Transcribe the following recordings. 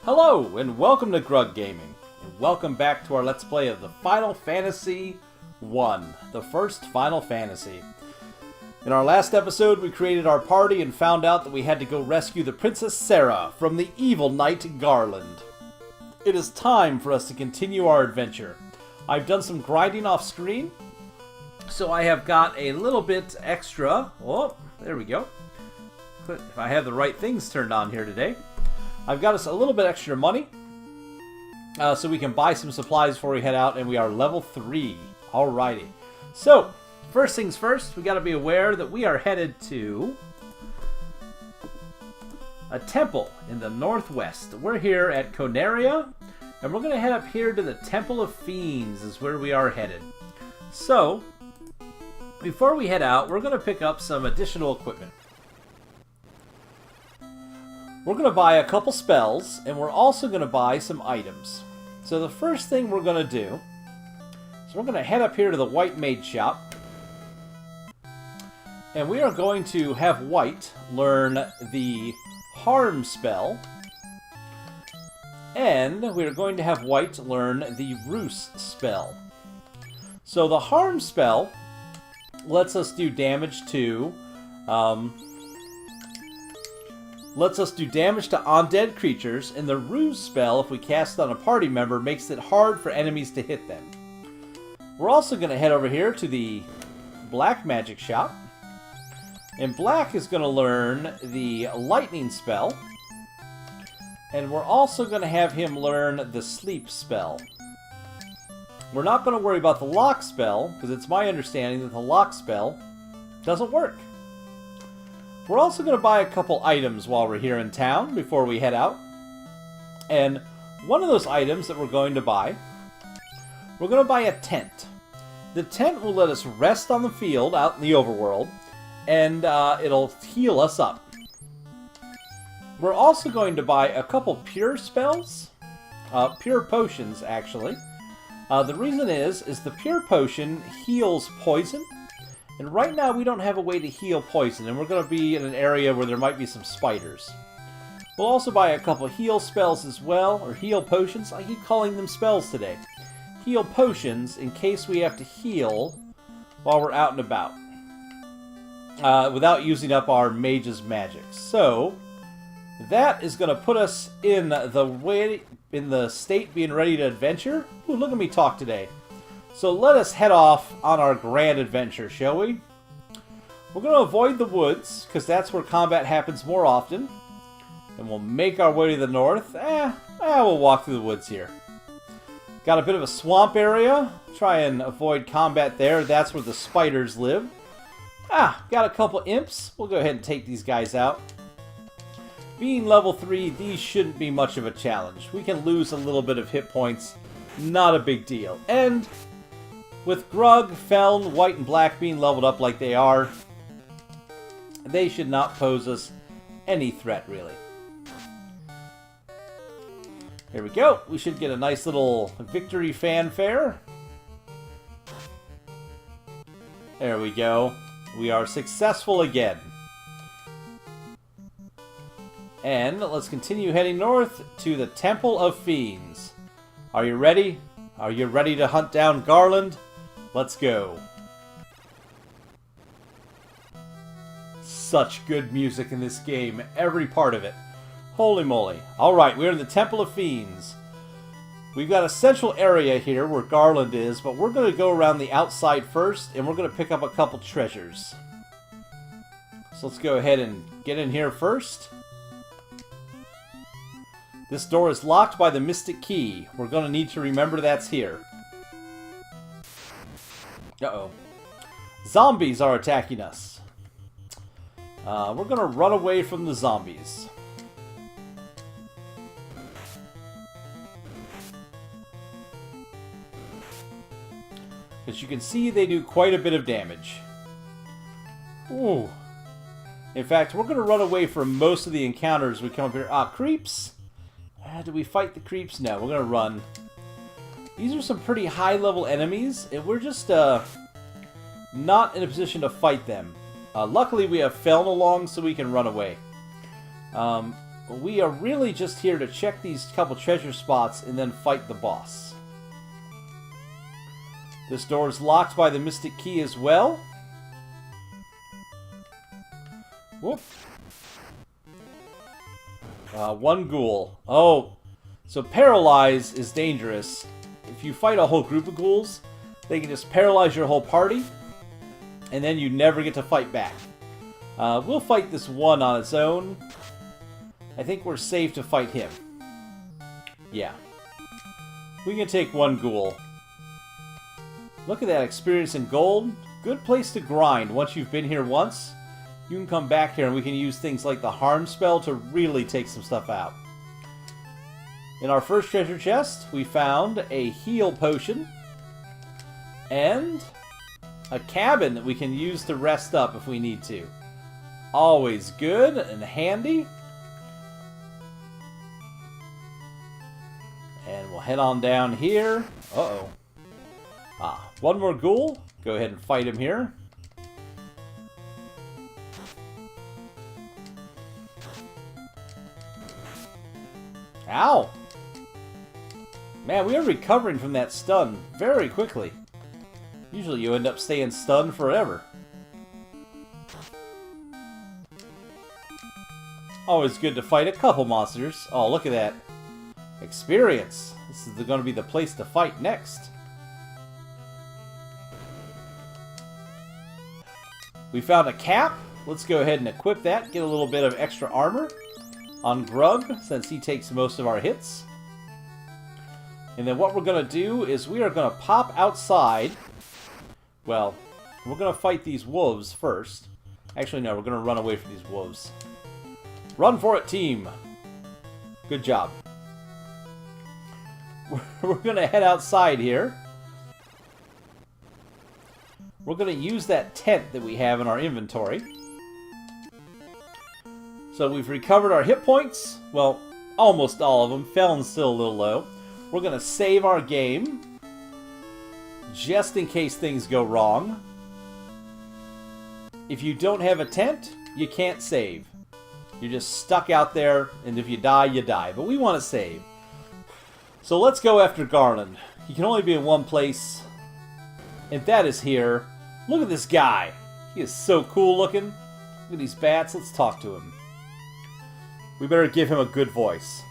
Hello, and welcome to Grug Gaming, and welcome back to our Let's Play of the Final Fantasy I, the first Final Fantasy. In our last episode, we created our party and found out that we had to go rescue the Princess Sarah from the evil knight Garland. It is time for us to continue our adventure. I've done some grinding off screen, so I have got a little bit extra. Oh, there we go. If I have the right things turned on here today. I've got us a little bit extra money, so we can buy some supplies before we head out, and we are level 3. Alrighty. So, first things first, we got to be aware that we are headed to a temple in the northwest. We're here at Conaria, and we're going to head up here to the Temple of Fiends is where we are headed. So, before we head out, we're going to pick up some additional equipment. We're going to buy a couple spells, and we're also going to buy some items. So the first thing we're going to do is we're going to head up here to the White Mage Shop. And we are going to have White learn the Harm spell. And we are going to have White learn the Ruse spell. So the Harm spell lets us do damage to... lets us do damage to undead creatures, and the Ruse spell, if we cast it on a party member, makes it hard for enemies to hit them. We're also going to head over here to the Black Magic Shop, and Black is going to learn the Lightning spell, and we're also going to have him learn the Sleep spell. We're not going to worry about the Lock spell, because it's my understanding that the Lock spell doesn't work. We're also going to buy a couple items while we're here in town before we head out. And one of those items that we're going to buy, we're going to buy a tent. The tent will let us rest on the field out in the overworld, and it'll heal us up. We're also going to buy a couple pure spells, pure potions actually. The reason is the pure potion heals poison. And right now, we don't have a way to heal poison, and we're going to be in an area where there might be some spiders. We'll also buy a couple heal spells as well, or heal potions. I keep calling them spells today. Heal potions in case we have to heal while we're out and about, without using up our mage's magic. So, that is going to put us in the state being ready to adventure. Ooh, look at me talk today. So let us head off on our grand adventure, shall we? We're going to avoid the woods, because that's where combat happens more often. And we'll make our way to the north. We'll walk through the woods here. Got a bit of a swamp area. Try and avoid combat there. That's where the spiders live. Got a couple imps. We'll go ahead and take these guys out. Being level 3, these shouldn't be much of a challenge. We can lose a little bit of hit points. Not a big deal. And with Grug, Feln, White, and Black being leveled up like they are, they should not pose us any threat, really. Here we go. We should get a nice little victory fanfare. There we go. We are successful again. And let's continue heading north to the Temple of Fiends. Are you ready? Are you ready to hunt down Garland? Let's go. Such good music in this game. Every part of it. Holy moly. Alright, we're in the Temple of Fiends. We've got a central area here where Garland is, but we're going to go around the outside first, and we're going to pick up a couple treasures. So let's go ahead and get in here first. This door is locked by the Mystic Key. We're going to need to remember that's here. Uh-oh. Zombies are attacking us. We're going to run away from the zombies. As you can see, they do quite a bit of damage. Ooh. In fact, we're going to run away from most of the encounters we come up here. Creeps! Do we fight the creeps? No, we're going to run. These are some pretty high-level enemies, and we're just not in a position to fight them. Luckily, we have Feln along, so we can run away. we are really just here to check these couple treasure spots and then fight the boss. This door is locked by the mystic key as well. Whoop. One ghoul. Oh, so paralyze is dangerous. If you fight a whole group of ghouls, they can just paralyze your whole party, and then you never get to fight back. We'll fight this one on its own. I think we're safe to fight him. Yeah. We can take one ghoul. Look at that experience in gold. Good place to grind. Once you've been here once, you can come back here and we can use things like the harm spell to really take some stuff out. In our first treasure chest, we found a heal potion and a cabin that we can use to rest up if we need to. Always good and handy. And we'll head on down here. Uh-oh. One more ghoul. Go ahead and fight him here. Ow! Man, we are recovering from that stun very quickly. Usually you end up staying stunned forever. Always good to fight a couple monsters. Oh, look at that. Experience. This is going to be the place to fight next. We found a cap. Let's go ahead and equip that. Get a little bit of extra armor on Grug, since he takes most of our hits. And then what we're going to do is we are going to pop outside. Well, we're going to fight these wolves first. Actually, no, we're going to run away from these wolves. Run for it, team. Good job. We're going to head outside here. We're going to use that tent that we have in our inventory. So we've recovered our hit points. Well, almost all of them. Felon's still a little low. We're going to save our game, just in case things go wrong. If you don't have a tent, you can't save. You're just stuck out there, and if you die, you die. But we want to save. So let's go after Garland. He can only be in one place, and that is here. Look at this guy. He is so cool looking. Look at these bats. Let's talk to him. We better give him a good voice.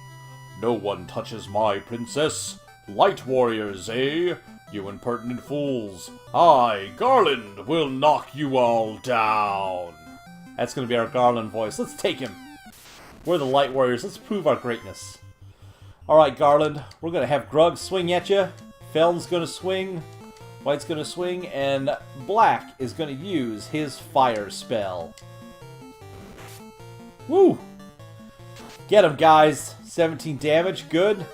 No one touches my princess. Light warriors, eh? You impertinent fools. I, Garland, will knock you all down. That's going to be our Garland voice. Let's take him. We're the light warriors. Let's prove our greatness. Alright, Garland. We're going to have Grug swing at you. Felon's going to swing. White's going to swing. And Black is going to use his fire spell. Woo! Get him, guys. 17 damage. Good.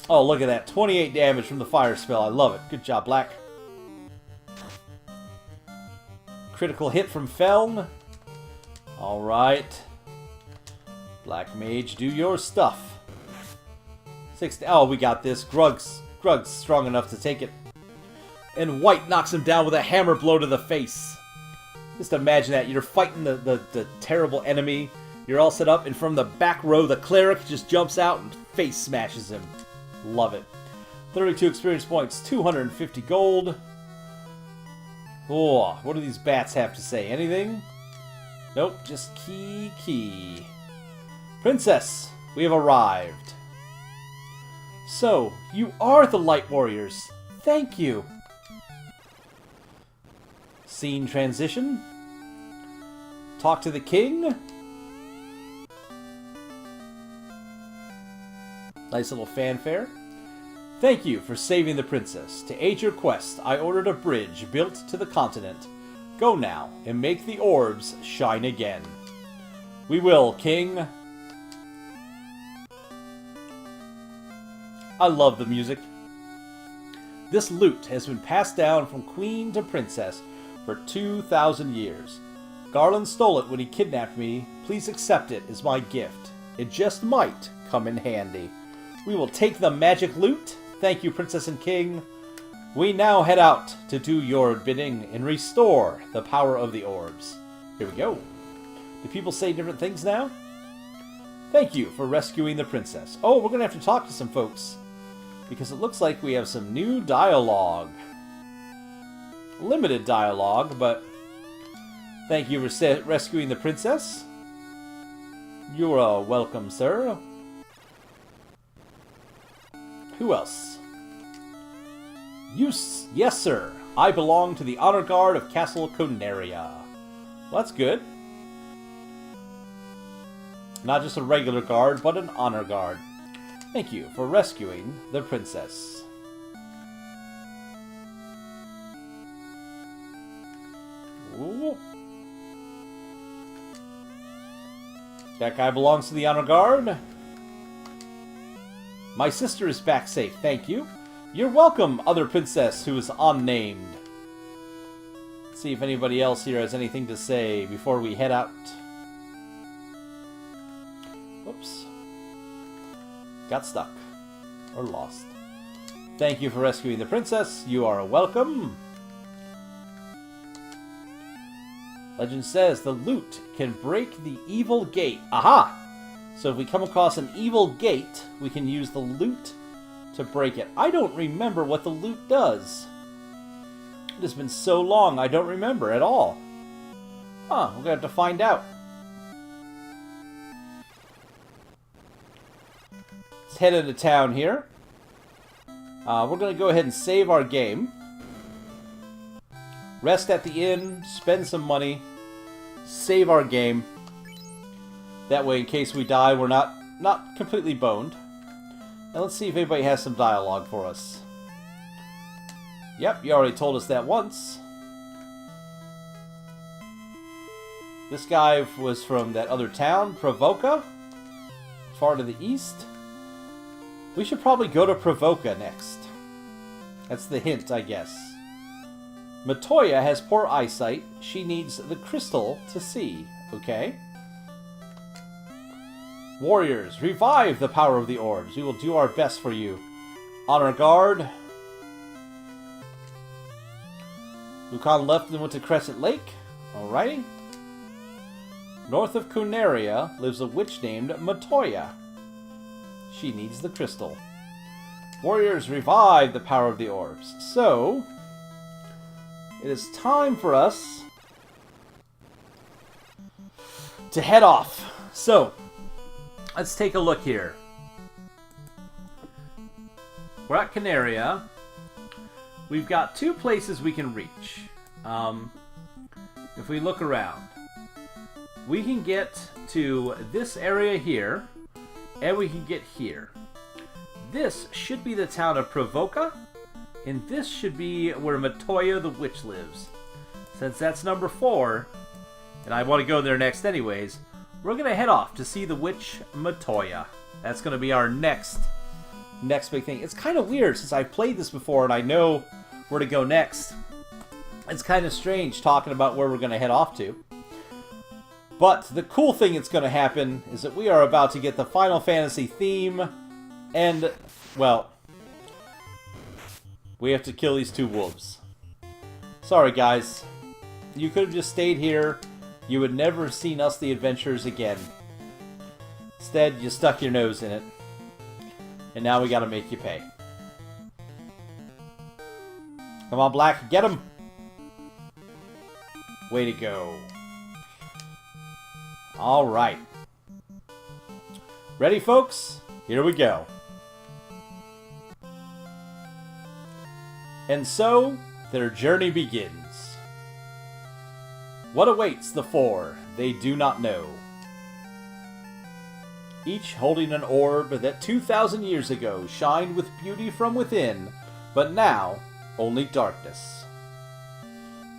Oh, look at that. 28 damage from the fire spell. I love it. Good job, Black. Critical hit from Feln. Alright. Black Mage, do your stuff. 60. Oh, we got this. Grug's strong enough to take it. And White knocks him down with a hammer blow to the face. Just imagine that. You're fighting the terrible enemy. You're all set up, and from the back row, the cleric just jumps out and face smashes him. Love it. 32 experience points, 250 gold. Oh, what do these bats have to say? Anything? Nope, just key. Princess, we have arrived. So, you are the Light Warriors. Thank you. Scene transition. Talk to the king. Nice little fanfare. Thank you for saving the princess. To aid your quest, I ordered a bridge built to the continent. Go now and make the orbs shine again. We will, king. I love the music. This lute has been passed down from queen to princess for 2,000 years. Garland stole it when he kidnapped me. Please accept it as my gift. It just might come in handy. We will take the magic lute. Thank you, Princess and King. We now head out to do your bidding and restore the power of the orbs. Here we go. Do people say different things now? Thank you for rescuing the princess. Oh, we're going to have to talk to some folks, because it looks like we have some new dialogue. Limited dialogue, but thank you for rescuing the princess. You're welcome, sir. Who else? Yes, sir. I belong to the honor guard of Castle Conaria. Well, that's good. Not just a regular guard, but an honor guard. Thank you for rescuing the princess. Ooh. That guy belongs to the honor guard. My sister is back safe, thank you. You're welcome, other princess who is unnamed. Let's see if anybody else here has anything to say before we head out. Whoops. Got stuck. Or lost. Thank you for rescuing the princess. You are welcome. Legend says the loot can break the evil gate. Aha! So if we come across an evil gate, we can use the loot to break it. I don't remember what the loot does. It has been so long, I don't remember at all. Huh, we're going to have to find out. Let's head into town here. We're going to go ahead and save our game. Rest at the inn, spend some money, save our game. That way, in case we die, we're not completely boned. And let's see if anybody has some dialogue for us. Yep, you already told us that once. This guy was from that other town, Pravoka, far to the east. We should probably go to Pravoka next. That's the hint, I guess. Matoya has poor eyesight. She needs the crystal to see. Okay. Warriors, revive the power of the orbs. We will do our best for you. Honor guard. Lucan left and went to Crescent Lake. Alrighty. North of Conaria lives a witch named Matoya. She needs the crystal. Warriors, revive the power of the orbs. So, it is time for us to head off. So, let's take a look here. We're at Conaria. We've got two places we can reach. If we look around, we can get to this area here, and we can get here. This should be the town of Pravoka, and this should be where Matoya the witch lives. Since that's number 4, and I want to go there next anyways, we're going to head off to see the witch Matoya. That's going to be our next big thing. It's kind of weird since I've played this before and I know where to go next. It's kind of strange talking about where we're going to head off to. But the cool thing that's going to happen is that we are about to get the Final Fantasy theme, and, well, we have to kill these 2 wolves. Sorry, guys. You could have just stayed here. You would never have seen us the adventurers again. Instead, you stuck your nose in it. And now we gotta make you pay. Come on, Black, get him! Way to go. Alright. Ready, folks? Here we go. And so, their journey begins. What awaits the 4, they do not know. Each holding an orb that 2,000 years ago shined with beauty from within, but now only darkness.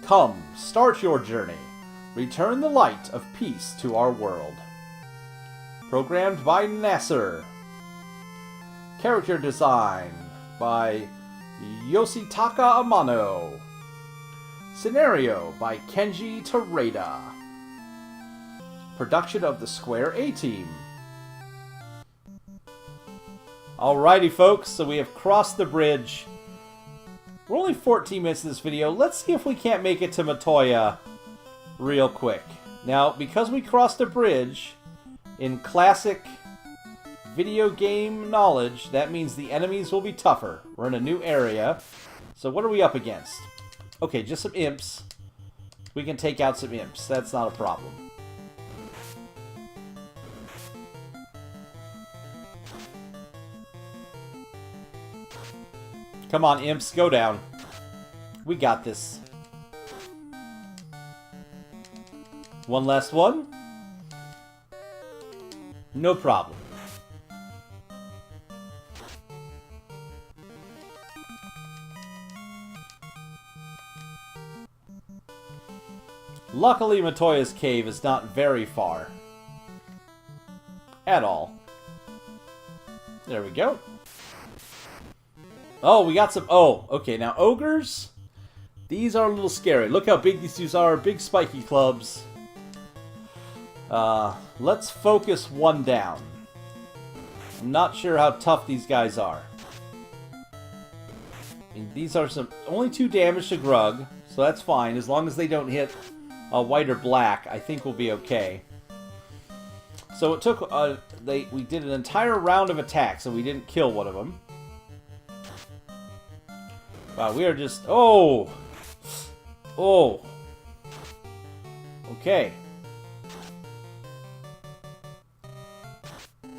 Come, start your journey. Return the light of peace to our world. Programmed by Nasser. Character design by Yoshitaka Amano. Scenario by Kenji Terada. Production of the Square A-Team. Alrighty, folks, so we have crossed the bridge. We're only 14 minutes in this video. Let's see if we can't make it to Matoya real quick. Now, because we crossed a bridge, In classic video game knowledge, that means the enemies will be tougher. We're in a new area. So what are we up against? Okay, just some imps. We can take out some imps. That's not a problem. Come on, imps, go down. We got this. One last one. No problem. Luckily, Matoya's cave is not very far. At all. There we go. Oh, we got some... Oh, okay. Now, ogres. These are a little scary. Look how big these dudes are. Big spiky clubs. Let's focus one down. I'm not sure how tough these guys are. And these are some... Only 2 damage to Grug. So that's fine. As long as they don't hit white or black, I think we'll be okay. So it took... we did an entire round of attacks, and we didn't kill one of them. Wow, we are just... Oh! Oh! Okay.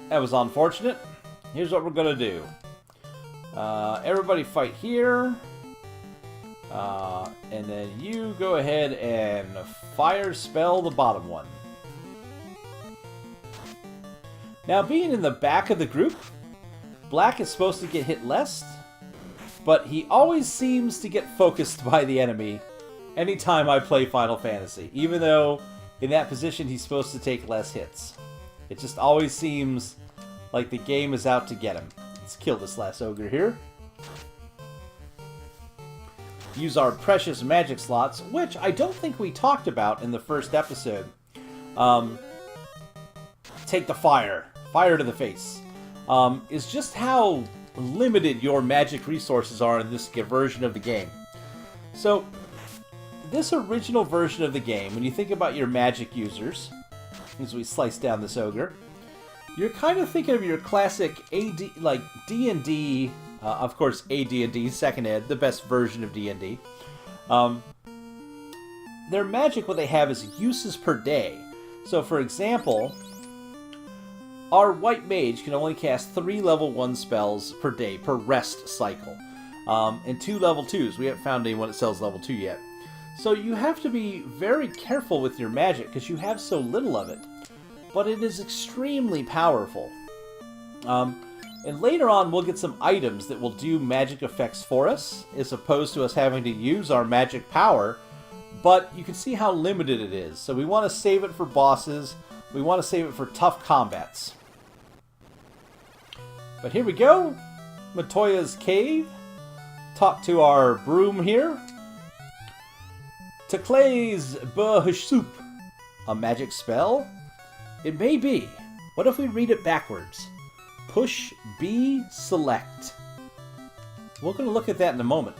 That was unfortunate. Here's what we're gonna do. Everybody fight here. And then you go ahead and fire spell the bottom one. Now, being in the back of the group, Black is supposed to get hit less, but he always seems to get focused by the enemy anytime I play Final Fantasy, even though in that position he's supposed to take less hits. It just always seems like the game is out to get him. Let's kill this last ogre here. Use our precious magic slots, which I don't think we talked about in the first episode. Take the fire. Fire to the face. Is just how limited your magic resources are in this version of the game. So, this original version of the game, when you think about your magic users, as we slice down this ogre, you're kind of thinking of your classic AD, like D&D, of course AD&D, Second Ed, the best version of D&D. Their magic, what they have is uses per day. So, for example, our white mage can only cast 3 level 1 spells per day, per rest cycle. And 2 level 2s. We haven't found anyone that sells level 2 yet. So you have to be very careful with your magic, because you have so little of it. But it is extremely powerful. And later on, we'll get some items that will do magic effects for us, as opposed to us having to use our magic power. But you can see how limited it is. So we want to save it for bosses. We want to save it for tough combats. But here we go. Matoya's cave. Talk to our broom here. Teclay's Soup. A magic spell? It may be. What if we read it backwards? Push B select. We're going to look at that in a moment.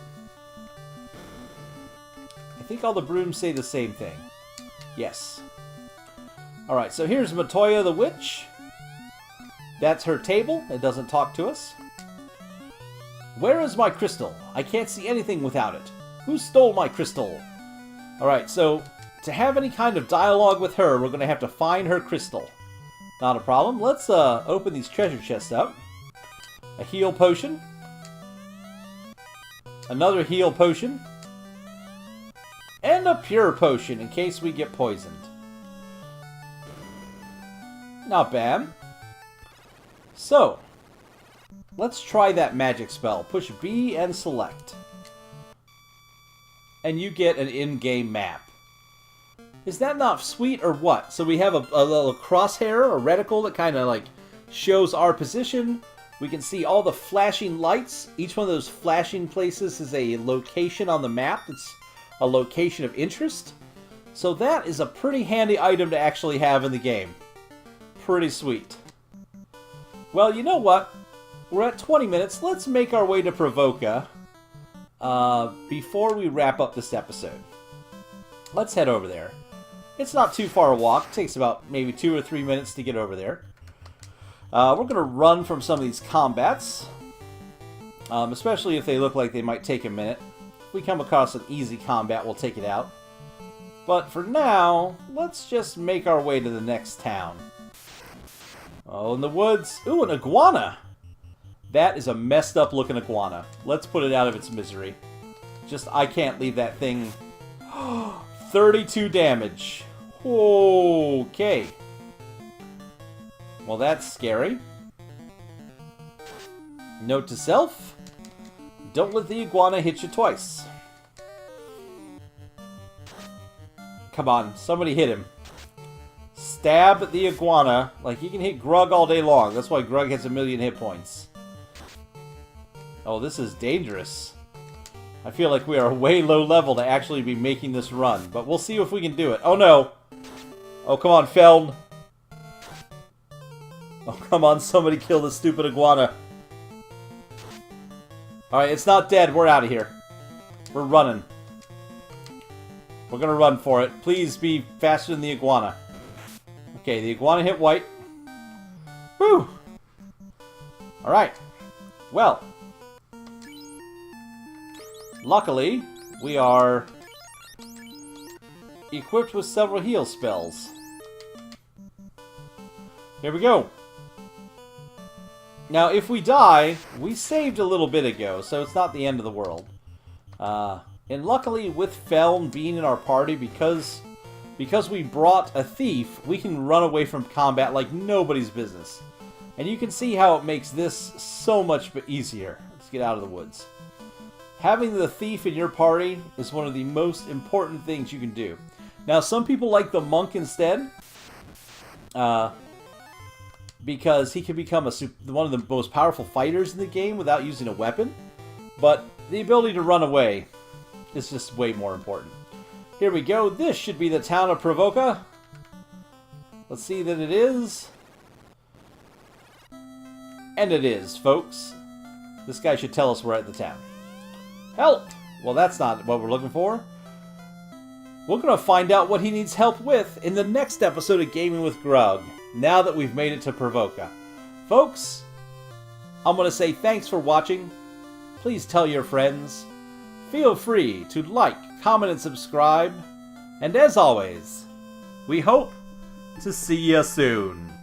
I think all the brooms say the same thing. Yes. Alright, so here's Matoya the Witch. That's her table. It doesn't talk to us. Where is my crystal? I can't see anything without it. Who stole my crystal? Alright, so to have any kind of dialogue with her, we're going to have to find her crystal. Not a problem. Let's open these treasure chests up. A heal potion. Another heal potion. And a pure potion in case we get poisoned. Not bad. So, let's try that magic spell. Push B and select. And you get an in-game map. Is that not sweet or what? So we have a little crosshair, a reticle that kind of like shows our position. We can see all the flashing lights. Each one of those flashing places is a location on the map. It's a location of interest. So that is a pretty handy item to actually have in the game. Pretty sweet. Well, you know what? We're at 20 minutes. Let's make our way to Pravoka before we wrap up this episode. Let's head over there. It's not too far a walk. It takes about maybe 2 or 3 minutes to get over there. We're going to run from some of these combats, especially if they look like they might take a minute. If we come across an easy combat, we'll take it out. But for now, let's just make our way to the next town. Oh, in the woods. Ooh, an iguana! That is a messed up looking iguana. Let's put it out of its misery. Just, I can't leave that thing. 32 damage. Okay. Well, that's scary. Note to self. Don't let the iguana hit you twice. Come on, somebody hit him. Stab the iguana. Like, you can hit Grug all day long. That's why Grug has 1,000,000 hit points. Oh, this is dangerous. I feel like we are way low level to actually be making this run. But we'll see if we can do it. Oh, no. Oh, come on, Feln. Oh, come on, somebody kill this stupid iguana. Alright, it's not dead. We're out of here. We're running. We're gonna run for it. Please be faster than the iguana. Okay, the iguana hit white. Woo! Alright. Well. Luckily, we are equipped with several heal spells. Here we go. Now, if we die, we saved a little bit ago, so it's not the end of the world. And luckily, with Feln being in our party, because we brought a thief, we can run away from combat like nobody's business. And you can see how it makes this so much easier. Let's get out of the woods. Having the thief in your party is one of the most important things you can do. Now, some people like the monk instead. Because he can become one of the most powerful fighters in the game without using a weapon. But the ability to run away is just way more important. Here we go. This should be the town of Pravoka. Let's see that it is. And it is, folks. This guy should tell us we're at the town. Help! Well, that's not what we're looking for. We're going to find out what he needs help with in the next episode of Gaming with Grug, now that we've made it to Pravoka. Folks, I'm going to say thanks for watching. Please tell your friends. Feel free to like, comment, and subscribe. And as always, we hope to see you soon.